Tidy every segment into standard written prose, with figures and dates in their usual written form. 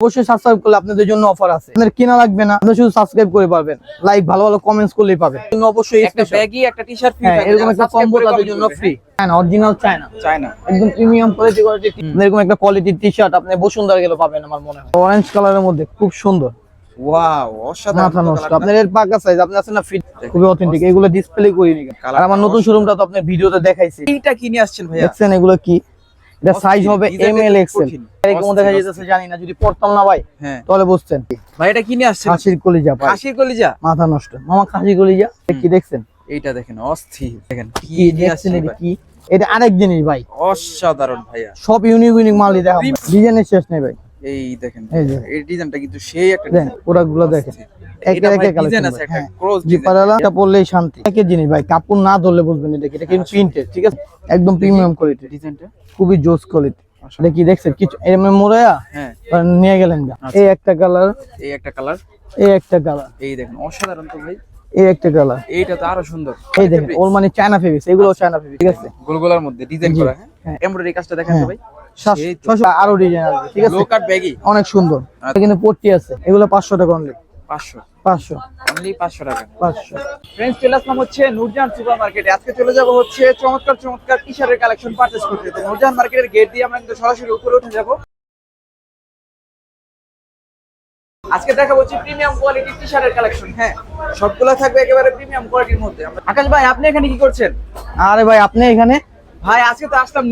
অবশ্যই সাবস্ক্রাইব করলে আপনাদের জন্য অফার আছে। আপনাদের কিনা লাগবে না, আপনি শুধু সাবস্ক্রাইব করে পাবেন, লাইক ভালো ভালো কমেন্টস করলেই পাবেন। অবশ্যই একটা ব্যাগি একটা টি-শার্ট ফ্রি থাকবে, এরকম একটা কম্বো তাদের জন্য ফ্রি। চায়না, অরিজিনাল চায়না, একদম প্রিমিয়াম কোয়ালিটি এরকম একটা কোয়ালিটির টি-শার্ট আপনি বসুন্ধরা গেলে পাবেন আমার মনে হয়। অরেঞ্জ কালারের মধ্যে খুব সুন্দর, ওয়াও অসাধারণ। আপনাদের এর পাকা সাইজ, আপনি আছেন না ফিট, খুবই অথেন্টিক। এগুলো ডিসপ্লে করি নি, আর আমার নতুন শোরুমটা তো আপনি ভিডিওতে দেখাইছি। এইটা কি নিয়ে আসছেন ভাইয়া? দেখছেন এগুলো কি? এটা সাইজ হবে এম এল এক্সেল। এরকম দেখা যাচ্ছে, জানি না, যদি পড়তাম না ভাই তাহলে বুঝতেন। ভাই এটা কি নিয়ে আসছেন? খাসির কলিজা ভাই, খাসির কলিজা, মাথা নষ্ট মামা, খাসির কলিজা কি দেখছেন? এইটা দেখেন অস্থির, দেখেন কি দেখছেন? এটা কি? এটা আরেক জিনিস ভাই, অসাধারণ ভাইয়া। সব ইউনিক মালই দেখাবো, ডিজাইনের শেষ নেই ভাই। এই দেখেন, এই যে এই ডিজাইনটা কিন্তু সেই একটা দেখেন, প্রোডাক্টগুলো দেখেন, এটা ভাই ডিজাইন আছে একটা ক্রস ডিজাইন। এটা পরলেই শান্তি। একের জিনিস ভাই, কাপড় না ধরলে বুঝবেন এটা কি। এটা কিন্তু প্রিন্টেড, ঠিক আছে, একদম প্রিমিয়াম কোয়ালিটি। ডিজাইনটা খুবই খুবই জোস কোয়ালিটি। এটা কি দেখছেন? কিছু এমএম মোড়ায়া নিয়ে গেলেন গা। এই একটা কালার, এই একটা কালার, এই একটা কালার, এই দেখেন অসাধারণ তো ভাই। এই একটা কালার, এইটা তো আরো সুন্দর। এই দেখেন, ওল মানে চায়না ফেব্রিক্স, এগুলো চায়না ফেব্রিক্স, ঠিক আছে, গোলগোলার মধ্যে ডিজাইন করা। হ্যাঁ, এমব্রয়ডারি কাজটা দেখেন তো ভাই, আরো ডিজাইন আছে, ঠিক আছে, লো কাট ব্যাগি অনেক সুন্দর। এটা কিন্তু পট্টি আছে, এগুলো 500 টাকা অনলি। 500 অনলি 500 টাকা। 500। ফ্রেন্ডস, চলে আসলাম হচ্ছে নূরজাহান সুপার মার্কেটে। আজকে চলে যাব হচ্ছে চমৎকার টি-শার্টের কালেকশন পারচেজ করতে। তো নূরজাহান মার্কেটের গেট দিয়ে আমরা কিন্তু সরাসরি উপরে উঠে যাব। আজকে দেখাবো হচ্ছে প্রিমিয়াম কোয়ালিটির টি-শার্টের কালেকশন। হ্যাঁ, সবগুলো থাকবে একেবারে প্রিমিয়াম কোয়ালিটির মধ্যে। আকাশ ভাই, আপনি এখানে কি করছেন? আরে ভাই, আপনি এখানে? ভাই আজকে তো আসলাম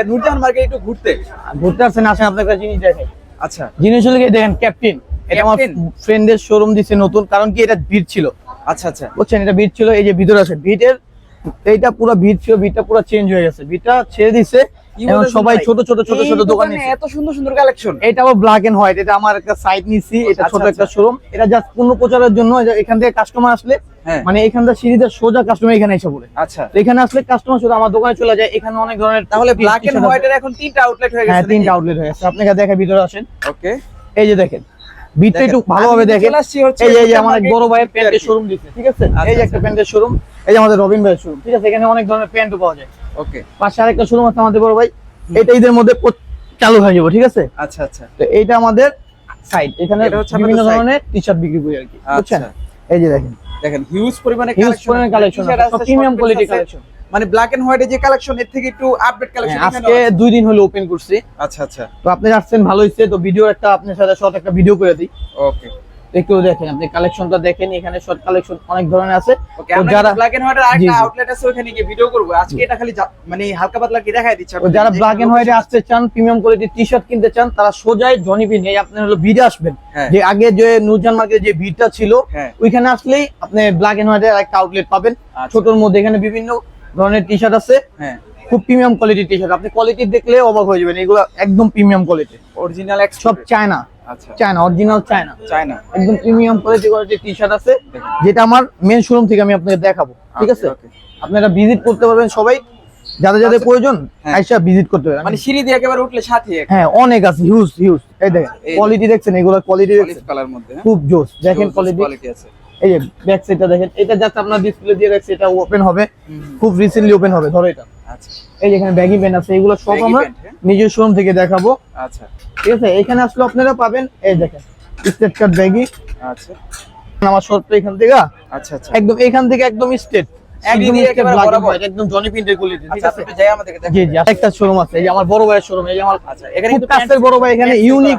নূরজাহান মার্কেটে একটু ঘুরতে আসছেন, আসেন, আপনার একটা জিনিস দেখাই। আচ্ছা, জিনিস হলো কি, দেখেন ক্যাপ্টেন, এটা আমার ফ্রেন্ডের শোরুম দিছে নতুন, কারণ কি এটা ভিড় ছিল। আচ্ছা আচ্ছা, বুঝছেন, এটা ভিড় ছিল। এই যে ভিতরে আছে, ভিড়ের এইটা পুরো ভিড় ছিল, ভিড়টা পুরো চেঞ্জ হয়ে গেছে, ভিড়টা ছেড়ে দিছে। এখন সবাই ছোট দোকানে এত সুন্দর কালেকশন। এটা আবার ব্ল্যাক এন্ড হোয়াইট, এটা আমার একটা সাইট নিছি, এটা ছোট একটা শোরুম। এটা জাস্ট পূর্ণ প্রচারের জন্য। এখান থেকে কাস্টমার আসলে, মানে এখান থেকে সিরিজের সোজা কাস্টমার এখানে এসে পড়ে। আচ্ছা, এখানে আসলে কাস্টমার শুধু আমার দোকানে চলে যায়। এখানে অনেক ধরনের, তাহলে ব্ল্যাক এন্ড হোয়াইট এর এখন 3টা আউটলেট হয়ে গেছে। হ্যাঁ, 3টা আউটলেট হয়ে গেছে। আপনাকে দেখে ভিতরে আসেন। ওকে, এই যে দেখেন, ভিতরে একটু ভালোভাবে দেখেন। এই যে আমার এক বড় ভাইয়ের প্যান্টের শোরুম দিচ্ছে, ঠিক আছে, এই যে একটা প্যান্টের শোরুম। এই যে আমাদের রবিন ভাইয়ের শোরুম, ঠিক আছে, এখানে অনেক ধরনের প্যান্টও পাওয়া যায়। ওকে, পাশে আরেকটা শোরুম আছে আমাদের বড় ভাই, এটা ঈদের মধ্যে চালু হয়ে যাবে, ঠিক আছে। আচ্ছা আচ্ছা, তো এইটা আমাদের সাইট, এখানে বিভিন্ন ধরনের টি-শার্ট বিক্রি করি আর কি, বুঝছেন। এই যে দেখেন হিউজ পরিমাণে কালেকশন, সব প্রিমিয়াম কোয়ালিটি কালেকশন। মানে ব্ল্যাক এন্ড হোয়াইট এর যে কালেকশন, এর থেকে একটু আপডেট কালেকশন আজকে 2 দিন হলো ওপেন করছি। আচ্ছা আচ্ছা, তো আপনি আসছেন, ভালো হইছে। তো ভিডিও একটা আপনার সাথে শর্ট একটা ভিডিও করে দিই। ওকে, একটু দেখেন, আপনি কালেকশনটা দেখেন, এখানে শর্ট কালেকশন অনেক ধরনের আছে। ওকে, আমরা ব্ল্যাক এন্ড হোয়াইট এর আরেকটা আউটলেট আছে, ওখানে গিয়ে ভিডিও করব। আজকে এটা খালি মানে হালকা পাতলা কি দেখাই দিচ্ছি। যারা ব্ল্যাক এন্ড হোয়াইটে আসতে চান, প্রিমিয়াম কোয়ালিটির টি-শার্ট কিনতে চান, তারা সোজাই জনি বিন, এই আপনার হলো ভিড়ে আসবেন। যে আগে যে নূরজাহান মার্কেটে যে ভিড়টা ছিল, ওইখানে আসলেই আপনি ব্ল্যাক এন্ড হোয়াইটের একটা আউটলেট পাবেন। ছোটর মধ্যে এখানে বিভিন্ন ধরনের টি-শার্ট আছে। হ্যাঁ, খুব প্রিমিয়াম কোয়ালিটির টি-শার্ট, আপনি কোয়ালিটি দেখলে অবাক হয়ে যাবেন। এগুলো একদম প্রিমিয়াম কোয়ালিটি, অরিজিনাল সব চায়না। আচ্ছা, চায়না, অরিজিনাল চায়না, একদম প্রিমিয়াম কোয়ালিটির টি-শার্ট আছে, যেটা আমার মেন শোরুম থেকে আমি আপনাদের দেখাবো, ঠিক আছে। আপনারা ভিজিট করতে পারবেন সবাই, যাদের প্রয়োজন আইসা ভিজিট করতে পারবেন। মানে সিঁড়ি দিয়ে একেবারে উঠলে সাথে, হ্যাঁ, অনেক আছে, হিউজ। এই দেখেন কোয়ালিটি দেখছেন, এগুলো কোয়ালিটি দেখছেন, কালার মধ্যে খুব জোস। দেখেন কোয়ালিটি আছে। এই যে ব্যাক সাইডটা দেখেন, এটা জাস্ট আপনার ডিসপ্লে দিয়ে রাখছি, এটা ওপেন হবে, খুব রিসেন্টলি ওপেন হবে। ধরো এটা, আচ্ছা, এই যে এখানে ব্যাগি প্যান্ট আছে, এগুলো সব আমরা নিজের শোরুম থেকে দেখাবো। আচ্ছা, ঠিক আছে। এখানে আসলে আপনারা পাবেন, এই দেখেন স্ট্রেট কাট ব্যাগি। আচ্ছা, আমার শর্টটা এখান থেকে, আচ্ছা আচ্ছা, একদম এখান থেকে একদম স্ট্রেট, একদম জনি প্রিন্টের কোয়ালিটি, ঠিক আছে। জি জি, একটা শোরুম আছে, এই যে আমার বড় ভাইয়ের শোরুম। এই যে আমার খুব কাছের বড় ভাই, এখানে ইউনিক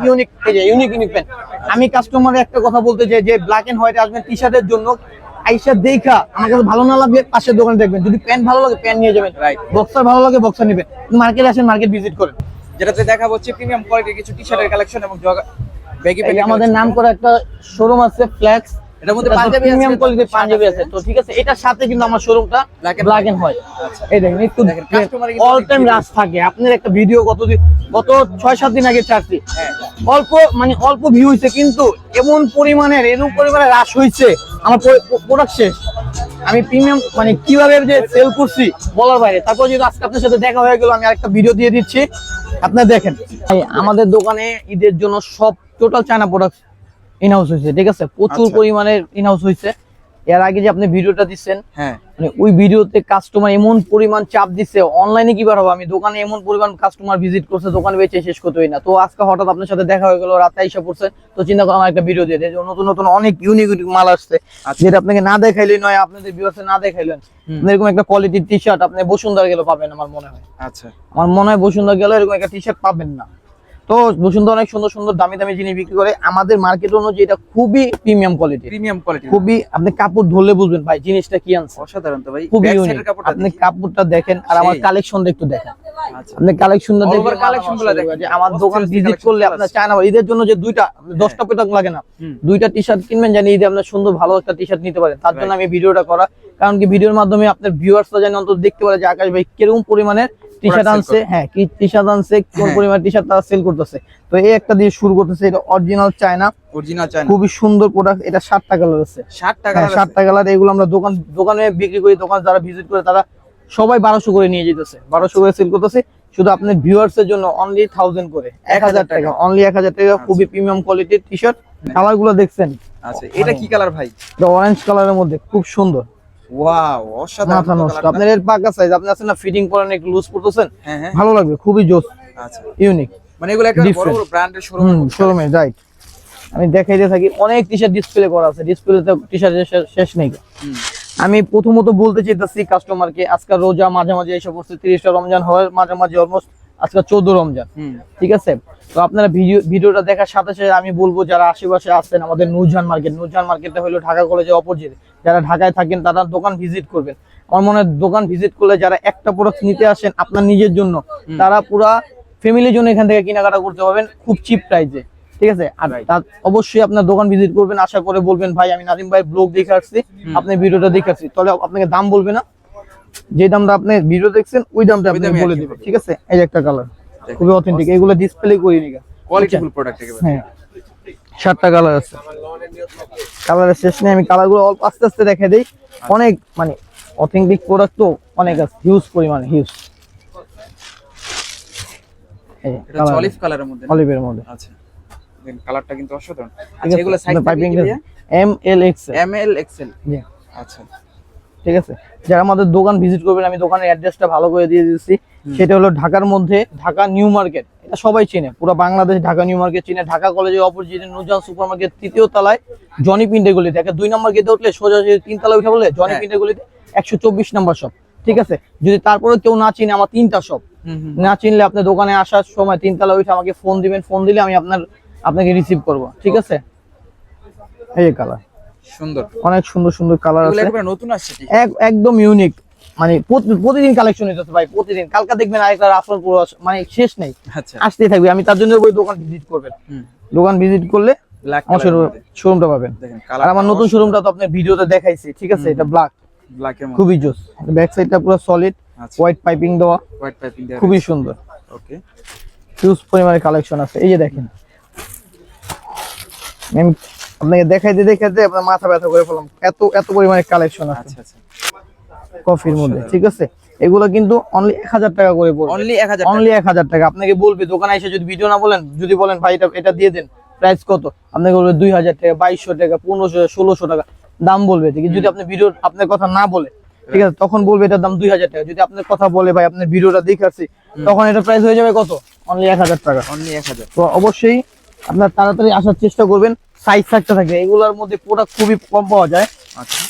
এই যে ইউনিক প্যান্ট। আমি কাস্টমারে একটা কথা বলতে চাই, যে ব্ল্যাক এন্ড হোয়াইট আসবেন টি-শার্টের জন্য, আইসা দেখা আমার কাছে ভালো না লাগবে, পাশের দোকানে দেখবেন। যদি প্যান্ট ভালো লাগে প্যান্ট নিয়ে যাবেন, বক্সার ভালো লাগে বক্সার নেবেন। মার্কেটে আসেন, মার্কেট ভিজিট করেন। যেটাতে দেখা হচ্ছে প্রিমিয়াম কোয়ালিটির কিছু টি-শার্টের কালেকশন এবং ব্যাগি প্যান্ট। আমাদের নাম করা একটা শোরুম আছে, ফ্লেক্স, এটার মধ্যে পাঞ্জাবি প্রিমিয়াম কোয়ালিটির পাঞ্জাবি আছে। তো ঠিক আছে, এটার সাথে কিন্তু আমার শোরুমটা ব্ল্যাক এন্ড হোয়াইট। এই দেখেন, একটু অল টাইম রাশ থাকে। আপনার একটা ভিডিও গত 6-7 দিন আগে ছাড়ছি, অল্প ভিউ হইছে, কিন্তু এরকম পরিমাণে রাশ হইছে, আমার প্রোডাক্ট শেষ। আমি প্রিমিয়াম মানে কিভাবে যে সেল করছি বলার বাইরে। তারপর যদি আজকে আপনার সাথে দেখা হয়ে গেল, আমি আরেকটা ভিডিও দিয়ে দিচ্ছি, আপনারা দেখেন। আমাদের দোকানে ঈদের জন্য সব টোটাল চায়না প্রোডাক্ট ইনহাউস হয়েছে, ঠিক আছে, প্রচুর পরিমাণে ইনহাউস হয়েছে। এর আগে যে আপনি ভিডিওটা দিচ্ছেন, হ্যাঁ মানে ওই ভিডিওতে কাস্টমার এমন পরিমাণ চাপ দিচ্ছে, অনলাইনে কি বার হবে, আমি দোকানে এমন পরিমাণ কাস্টমার ভিজিট করছে, দোকানে বেচে শেষ করতেই না। তো আজকে হঠাৎ আপনার সাথে দেখা হয়ে গেল, রাতে এসে পড়ছে, তো চিন্তা করে আমার একটা ভিডিও দিয়ে দেয়। নতুন নতুন অনেক ইউনিক ইউনিক মাল আসছে, যেটা আপনাকে না দেখাইলেই নয়, আপনাদের ভিউয়ার্স না দেখাইলেন। এরকম একটা কোয়ালিটির টি শার্ট আপনি বসুন্ধরা গেলে পাবেন আমার মনে হয়। আচ্ছা, আমার মনে হয় বসুন্ধরা গেলে এরকম একটা টি শার্ট পাবেন না। তো বসুন্ধরা অনেক সুন্দর সুন্দর দামি দামি জিনিস বিক্রি করে, আমাদের মার্কেট অনুযায়ী এটা খুবই প্রিমিয়াম কোয়ালিটি, খুবই আপনি কাপড় ধরলে বুঝবেন ভাই জিনিসটা কি আনছে, অসাধারণ তো ভাই। খুবই ইউনিক। আপনি কাপড়টা দেখেন আর আমার কালেকশনটা একটু দেখেন। আচ্ছা, আপনি কালেকশনটা দেখেন, কালেকশনগুলো দেখেন যে আমার দোকান ভিজিট করলে আপনার চায় না ঈদের জন্য যে দুইটা 10টা পেটাক লাগে না, দুইটা টি শার্ট কিনবেন জানি ঈদে আপনার সুন্দর ভালো একটা টি শার্ট নিতে পারেন। তার জন্য আমি ভিডিওটা করা, কারণ কি ভিডিওর মাধ্যমে আপনার ভিউয়ার্সরা যেন অন্তত দেখতে পারে যে আকাশ ভাই কিরকম পরিমাণের টি শার্ট আনছে, হ্যাঁ কি টি শার্ট আনছে, কোন পরিমাণ টি শার্ট তারা সেল করতেছে। তো এই একটা দিয়ে শুরু করতেছে, এটা অরিজিনাল চায়না, খুবই সুন্দর প্রোডাক্ট। এটা 7টা কালার আছে, 7টা কালার। এগুলো আমরা দোকানে বিক্রি করি, দোকান যারা ভিজিট করে তারা সবাই 1200 করে নিয়ে যেতেছে, 1200 করে সেল করতেছে। শুধু আপনার ভিউয়ার্স এর জন্য অনলি 1000 করে, 1000 টাকা, অনলি 1000 টাকা। খুবই প্রিমিয়াম কোয়ালিটির টি শার্ট। কালার গুলো দেখছেন? আচ্ছা, এটা কি কালার ভাই? এটা অরেঞ্জ কালারের মধ্যে খুব সুন্দর। ওয়াও, অসাধারণ মাথা নষ্ট। আপনার এর পাকা সাইজ, আপনি আছেন না ফিটিং করেন একটু লুজ পড়তেছেন, হ্যাঁ ভালো লাগবে, খুবই জোস। আচ্ছা, ইউনিক, মানে এগুলো একটা বড় বড় ব্র্যান্ডের শোরুমে রাইট। আমি দেখাইতে থাকি, অনেক টি শার্ট ডিসপ্লে করা আছে, ডিসপ্লেতে টি শার্টের শেষ নেই। আমি প্রথমত বলতে চাইতেছি কাস্টমারকে, আজকে রোজা মাঝামাঝি এসে পড়ছে, 30টা রমজান হয় মাঝামাঝি, অলমোস্ট আজকে 14 রমজান, ঠিক আছে? তো আপনারা ভিডিওটা দেখার সাথে সাথে আমি বলবো যারা আশেপাশে আছেন, আমাদের নূরজাহান মার্কেটটা হলো ঢাকা কলেজের অপোজিট। যারা ঢাকায় থাকেন তারা দোকান ভিজিট করবেন। আমার মনে হয় দোকান ভিজিট করলে যারা একটা প্রোডাক্ট নিতে আসেন আপনার নিজের জন্য, তারা পুরা ফ্যামিলির জন্য এখান থেকে কেনাকাটা করতে পারবেন খুব চিপ প্রাইসে, ঠিক আছে? আর অবশ্যই আপনার দোকান ভিজিট করবেন, আশা করে বলবেন ভাই আমি নাদিম ভাই ব্লগ দেখে আসছি, আপনি ভিডিওটা দেখে আসছি, তাহলে আপনাকে দাম বলবে না, যে দামটা আপনি ভিডিও দেখছেন ওই দামটা আপনি বলে দিবেন, ঠিক আছে? এই একটা কালার খুবই অথেন্টিক, এগুলো ডিসপ্লে করি নি, কোয়ালিটিফুল প্রোডাক্ট একেবারে। হ্যাঁ, 7টা কালার আছে, কালারের শেষ নেই। আমি কালারগুলো অল্প আস্তে আস্তে দেখাই দেই, অনেক মানে অথেন্টিক প্রোডাক্ট তো অনেক আছে, হিউজ পরিমাণে, হিউজ। এটা অলিভ কালারের মধ্যে, অলিভের মধ্যে। আচ্ছা, দেন কালারটা কিন্তু অসাধারণ। আচ্ছা, এগুলো size piping M L XL. জি, আচ্ছা, ঠিক আছে। যারা আমাদের দোকান ভিজিট করবেন, আমি দোকানের অ্যাড্রেসটা ভালো করে দিয়ে দিচ্ছি। সেটা হলো ঢাকার মধ্যে ঢাকা নিউ মার্কেট, এটা সবাই চিনে, পুরো বাংলাদেশ ঢাকা নিউ মার্কেট চিনে। ঢাকা কলেজের অপোজিটে নূরজাহান সুপার মার্কেট 3য় তলায় জনি পিন্ডে গলিতে, 2 নম্বর গেটে উঠলে সোজা 3 তলায় উঠে বলে জনি পিন্ডে গলিতে 124 নম্বর শপ, ঠিক আছে? যদি তারপরে কেউ না চিনে, আমার 3টা শপ, না চিনলে আপনি দোকানে আসার সময় 3 তলায় উঠে আমাকে ফোন দিবেন, ফোন দিলে আমি আপনাকে রিসিভ করব, ঠিক আছে? এই কালার সুন্দর, অনেক সুন্দর সুন্দর কালার আছে, এগুলো নতুন আসছে, একদম ইউনিক। মানে প্রতিদিন কালেকশন হইতেছে ভাই, প্রতিদিন। কালকে দেখবেন আরেকটা রাফল পুরো, মানে শেষ নেই, আসতেই থাকবে। আমি তার জন্য ওই দোকান ভিজিট করবেন, দোকান ভিজিট করলে আমার শোরুমটা পাবেন। আর আমার নতুন শোরুমটা তো আপনার ভিডিওতে দেখাইছি, ঠিক আছে? এটা ব্ল্যাক এর মধ্যে, খুবই জোস। ব্যাক সাইডটা পুরো সলিড হোয়াইট পাইপিং দেওয়া, খুবই সুন্দর। ওকে, হিউজ পরিমাণে কালেকশন আছে। এই যে দেখেন, আমি আপনাকে দেখাইতে আপনার মাথা ব্যথা করে ফেললাম, এত পরিমাণে কালেকশন আছে। আচ্ছা আচ্ছা, কফির মধ্যে, ঠিক আছে? এগুলো কিন্তু অনলি 1000 টাকা করে পড়বে, অনলি 1000 টাকা। আপনাকে বলবে দোকানে এসে, যদি ভিডিও না বলেন, যদি বলেন ভাই এটা দিয়ে দেন, প্রাইস কত, আপনাকে বলবে 2000 টাকা, 2200 টাকা, 1500, 1600 টাকা দাম বলবে। ঠিক আছে? যদি আপনি ভিডিও আপনার কথা না বলে, ঠিক আছে, তখন বলবে এটার দাম 2000 টাকা। যদি আপনার কথা বলে ভাই আপনার ভিডিওটা দেখাচ্ছি, তখন এটা প্রাইস হয়ে যাবে কত, অনলি 1000 টাকা, অনলি 1000। তো অবশ্যই আপনার তাড়াতাড়ি আসার চেষ্টা করবেন। সাইজ থাকতে থাকে, এগুলোর মধ্যে প্রোডাক্ট খুবই কম পাওয়া যায়। আচ্ছা,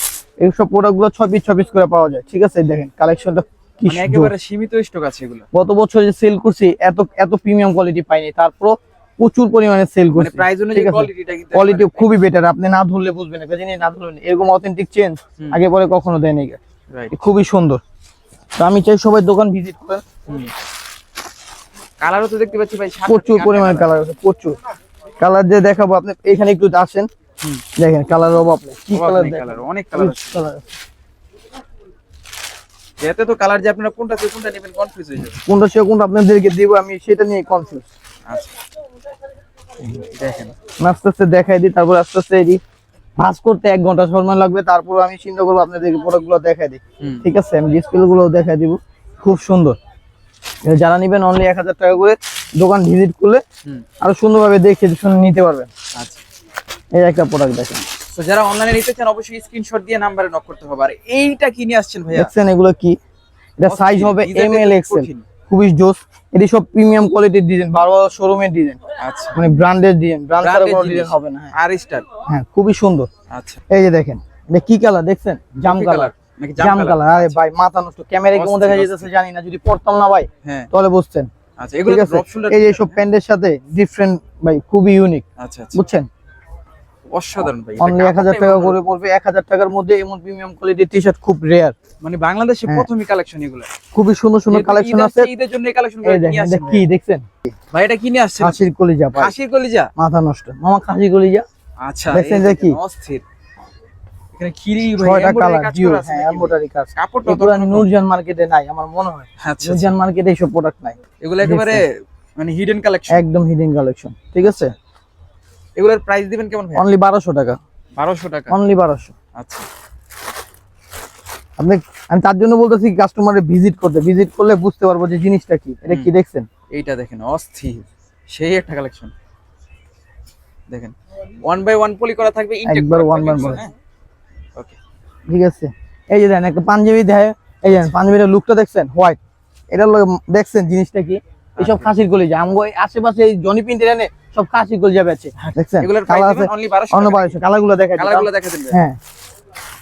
এইসব প্রোডাক্ট গুলো 6 পিস করে পাওয়া যায়, ঠিক আছে? দেখেন কালেকশনটা কি, মানে একেবারে সীমিত স্টক আছে এগুলো। গত বছর যে সেল করছি এত প্রিমিয়াম কোয়ালিটি পাইনি, তারপর প্রচুর পরিমাণে সেল করছি। মানে প্রাইস অনুযায়ী কোয়ালিটিটা কিন্তু কোয়ালিটি খুবই বেটার, আপনি না ধরলে বুঝবেন, একটা জিনিস না ধরলে এরকম অথেন্টিক চেঞ্জ আগে পরে কখনো দেয়নি, খুবই সুন্দর। তো আমি চাই সবাই দোকান ভিজিট করেন। কালারও তো দেখতে পাচ্ছি ভাই, প্রচুর পরিমাণে কালার আছে, প্রচুর কালার। যে দেখাবো আপনি এখানে একটু আসেন, দেখেন কালার অভাব নেই, কি কালার, অনেক কালার আছে। এতে তো কালার, যে আপনারা কোনটা থেকে কোনটা নেবেন কনফিউজ হয়ে যাবে, কোনটা সে কোনটা আপনাদেরকে দিব, আমি সেটা নিয়ে কনফিউজ। আচ্ছা, দেখেন আস্তে আস্তে দেখাই দিই, তারপর আস্তে আস্তে এই ভাঁজ করতে 1 ঘন্টা সময় লাগবে, তারপর আমি চিন্তা করবো আপনাদেরকে প্রোডাক্ট গুলো দেখাই দিই, ঠিক আছে? আমি ডিসপ্লে গুলো দেখাই দিব, খুব সুন্দর। যারা নিবেন অনলি 1000 টাকা করে, দোকান ভিজিট করলে আরো সুন্দরভাবে দেখে শুনে নিতে পারবেন। আচ্ছা, এই একটা প্রোডাক্ট দেখেন, তো যারা অনলাইনে নিতে চান অবশ্যই স্ক্রিনশট দিয়ে নাম্বারে নক করতে হবে। আর এইটা কি নিয়ে আসছেন ভাইয়া? দেখছেন এগুলো কি, এটা সাইজ হবে এম এল এক্সেল, খুবই জোস। এটি সব প্রিমিয়াম কোয়ালিটির ডিজাইন, 12 শোরুমের ডিজাইন। আচ্ছা, মানে ব্র্যান্ডেড ডিজাইন, ব্র্যান্ড ছাড়া কোনো ডিজাইন হবে না। আর স্টার, হ্যাঁ খুবই সুন্দর। আচ্ছা, এই যে দেখেন এটা কি কালার দেখছেন, জাম কালার, জাম কালার। আরে ভাই মাথা নষ্ট, ক্যামেরায় কেমন দেখা যাইতেছে জানি না, যদি পড়তাম না ভাই তাহলে বুঝতেন। আচ্ছা, এগুলো ড্রপ শোল্ডার, এই যে সব প্যান্টের সাথে ডিফারেন্ট ভাই, খুবই ইউনিক। আচ্ছা আচ্ছা, বুঝছেন, অসাধারণ ভাই। অনলি 1000 টাকা করে পড়বে। 1000 টাকার মধ্যে এমন প্রিমিয়াম কোয়ালিটির টি-শার্ট খুব রেয়ার, মানে বাংলাদেশে প্রথমই কালেকশন এগুলো। খুবই সুন্দর সুন্দর কালেকশন আছে। ঈদের জন্য এই কালেকশনগুলো নিয়ে আসছেন কি দেখছেন ভাই? এটা কি নিয়ে আসছেন? খাসির কলিজা ভাই, খাসির কলিজা, মাথা নষ্ট মামা, খাসির কলিজা। আচ্ছা, দেখছেন যে কি অস্থির। এখানে খিরি ভাই, 6টা কালার, কাজ করা আছে, এমব্রয়ডারি কাজ। কাপড়টা এগুলো নূরজাহান মার্কেটে নাই আমার মনে হয়। আচ্ছা, নূরজাহান মার্কেটে এইসব প্রোডাক্ট নাই, এগুলো একেবারে মানে হিডেন কালেকশন, একদম হিডেন কালেকশন। ঠিক আছে, এগুলোর প্রাইস দিবেন কেমন ভাই? অনলি 1200 টাকা। 1200 টাকা, অনলি 1200। আচ্ছা, আপনি, আমি তার জন্য বলতেছি কাস্টমারে ভিজিট করতে, ভিজিট করলে বুঝতে পারবো যে জিনিসটা কি। এটা কি দেখছেন, এইটা দেখেন অস্থির, সেই একটা কালেকশন। দেখেন 1 বাই 1 পলি করা থাকবে, ইনটেক একবার 1 বাই 1। ওকে, ঠিক আছে, এই যে দেখেন একটা পাঞ্জাবি দেয়, এই যে পাঞ্জাবির লুকটা দেখছেন, হোয়াইট। এটা দেখছেন জিনিসটা কি, এইসব খাসির কলিজা। আমগো আশেপাশে এই জনি প্রিন্টের এনে সব খাসির কলিজা বেচে। দেখছেন এগুলোর প্রাইস দিবেন অনলি 1200 টাকা। কালারগুলো দেখাই, কালারগুলো দেখা দেন। হ্যাঁ,